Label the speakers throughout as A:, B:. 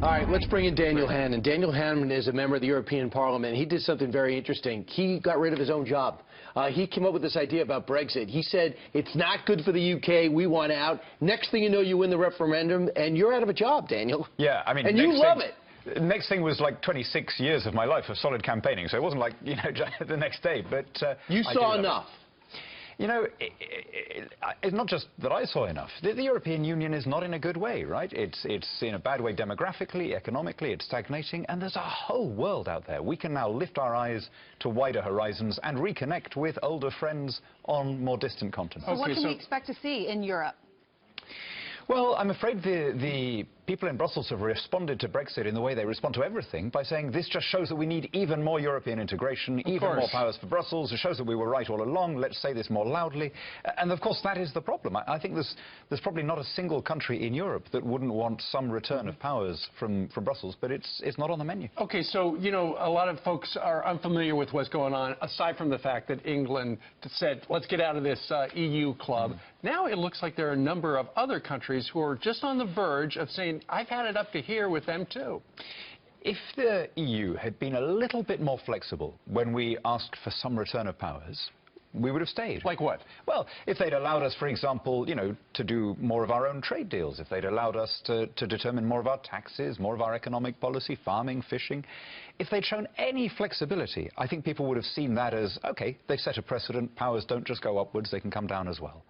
A: All right, let's bring in Daniel Hannan. Daniel Hannan is a member of the European Parliament. He did something very interesting. He got rid of his own job. He came up with this idea about Brexit. He said, it's not good for the UK. We want out. Next thing you know, you win the referendum, and you're out of a job, Daniel.
B: Yeah, I mean...
A: And you love it.
B: The next thing was like 26 years of my life of solid campaigning, so it wasn't like, you know, the next day, but...
A: you saw enough.
B: You know, it's not just that I saw enough. The European Union is not in a good way, right? It's in a bad way demographically, economically, it's stagnating, and there's a whole world out there. We can now lift our eyes to wider horizons and reconnect with older friends on more distant continents.
C: So what can we expect to see in Europe?
B: Well, I'm afraid the people in Brussels have responded to Brexit in the way they respond to everything by saying this just shows that we need even more European integration, even more powers for Brussels. It shows that we were right all along. Let's say this more loudly. And of course, that is the problem. I think there's probably not a single country in Europe that wouldn't want some return of powers from Brussels, but it's not on the menu.
D: Okay, so, you know, a lot of folks are unfamiliar with what's going on, aside from the fact that England said, let's get out of this EU club. Now it looks like there are a number of other countries who are just on the verge of saying, I've had it up to here with them too.
B: If the EU had been a little bit more flexible when we asked for some return of powers, we would have stayed.
D: Like what?
B: Well, if they'd allowed us, for example, you know, to do more of our own trade deals, if they'd allowed us to determine more of our taxes, more of our economic policy, farming, fishing, if they'd shown any flexibility, I think people would have seen that as, okay, they've set a precedent, powers don't just go upwards, they can come down as well.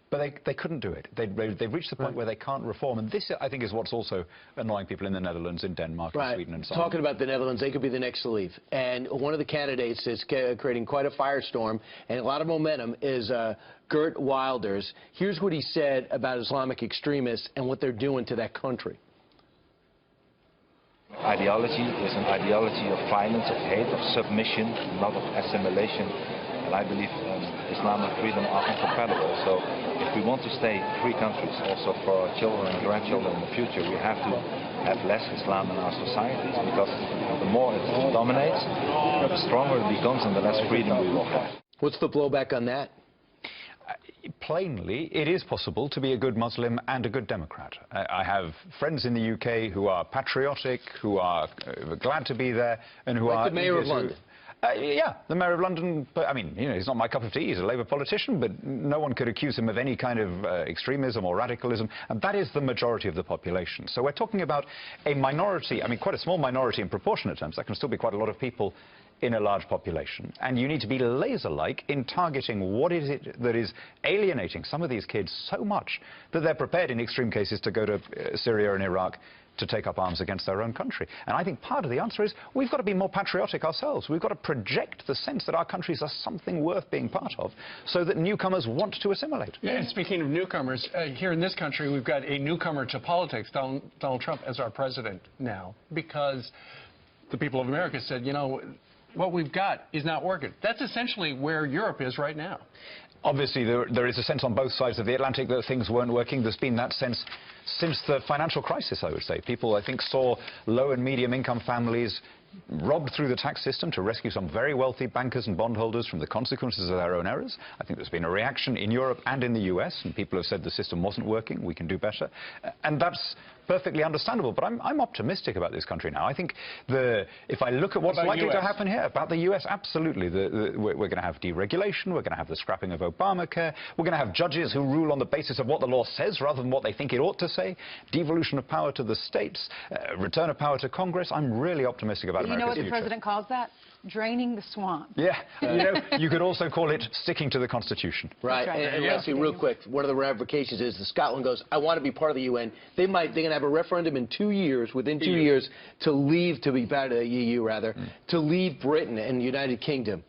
B: But they couldn't do it. They've reached the point where they can't reform. And this, I think, is what's also annoying people in the Netherlands, in Denmark, in Sweden, and so on.
A: Talking about the Netherlands, they could be the next to leave. And one of the candidates is creating quite a firestorm, and a lot of momentum, is Geert Wilders. Here's what he said about Islamic extremists and what they're doing to that country.
E: Ideology is an ideology of violence, of hate, of submission, not of assimilation. And I believe Islam and freedom are incompatible. So if we want to stay free countries, also for our children and grandchildren in the future, we have to have less Islam in our societies, because the more it dominates, the stronger it becomes and the less freedom we will have.
A: What's the blowback on that?
B: Plainly, it is possible to be a good Muslim and a good Democrat. I have friends in the UK who are patriotic, who are glad to be there, and who are...
A: Like the Mayor of London.
B: Yeah, the Mayor of London, but I mean, you know, he's not my cup of tea, he's a Labour politician, but no one could accuse him of any kind of extremism or radicalism, and that is the majority of the population. So we're talking about a minority, I mean, quite a small minority in proportionate terms. That can still be quite a lot of people in a large population, and you need to be laser-like in targeting what is it that is alienating some of these kids so much that they're prepared in extreme cases to go to Syria and Iraq to take up arms against their own country. And I think part of the answer is we've got to be more patriotic ourselves. We've got to project the sense that our countries are something worth being part of, so that newcomers want to assimilate.
D: Yeah, and speaking of newcomers, here in this country, we've got a newcomer to politics, Donald Trump, as our president now, because the people of America said, you know, what we've got is not working. That's essentially where Europe is right now.
B: Obviously, there is a sense on both sides of the Atlantic that things weren't working. There's been that sense since the financial crisis, I would say. People, I think, saw low and medium income families robbed through the tax system to rescue some very wealthy bankers and bondholders from the consequences of their own errors. I think there's been a reaction in Europe and in the US, and people have said the system wasn't working, we can do better. And that's perfectly understandable, but I'm optimistic about this country now. I think if I look at what's likely to happen here, about the US, absolutely. We're going to have deregulation, we're going to have the scrapping of Obamacare, we're going to have judges who rule on the basis of what the law says rather than what they think it ought to say, devolution of power to the states, return of power to Congress. I'm really optimistic about America's future.
C: You know what the president calls that? Draining the swamp.
B: Yeah, you know, you could also call it sticking to the Constitution.
A: Right, and Leslie, real quick, one of the ramifications is that Scotland goes, I want to be part of the UN. They're going to have a referendum in 2 years, within 2 years, to leave, to be part of the EU, rather, to leave Britain and the United Kingdom.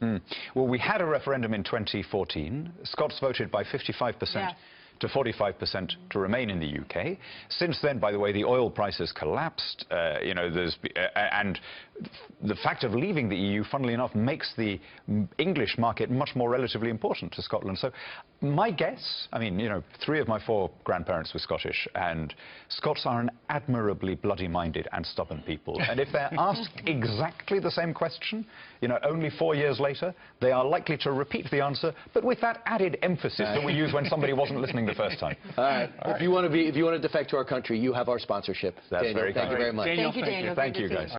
B: Well, we had a referendum in 2014. Scots voted by 55%. To 45% to remain in the UK. Since then, by the way, the oil price has collapsed. You know, and the fact of leaving the EU, funnily enough, makes the English market much more relatively important to Scotland. So My guess, I mean, you know, 3 of my 4 grandparents were Scottish, and Scots are an admirably bloody-minded and stubborn people. And if they're asked exactly the same question, you know, only 4 years later, they are likely to repeat the answer, but with that added emphasis that we use when somebody wasn't listening the first time.
A: All right. If you want to defect to our country, you have our sponsorship.
B: That's
A: Daniel,
B: very
A: thank
B: kind.
A: you very much.
D: Daniel,
C: Thank you, Daniel.
B: Thank
C: Good
B: you,
C: to see
B: guys.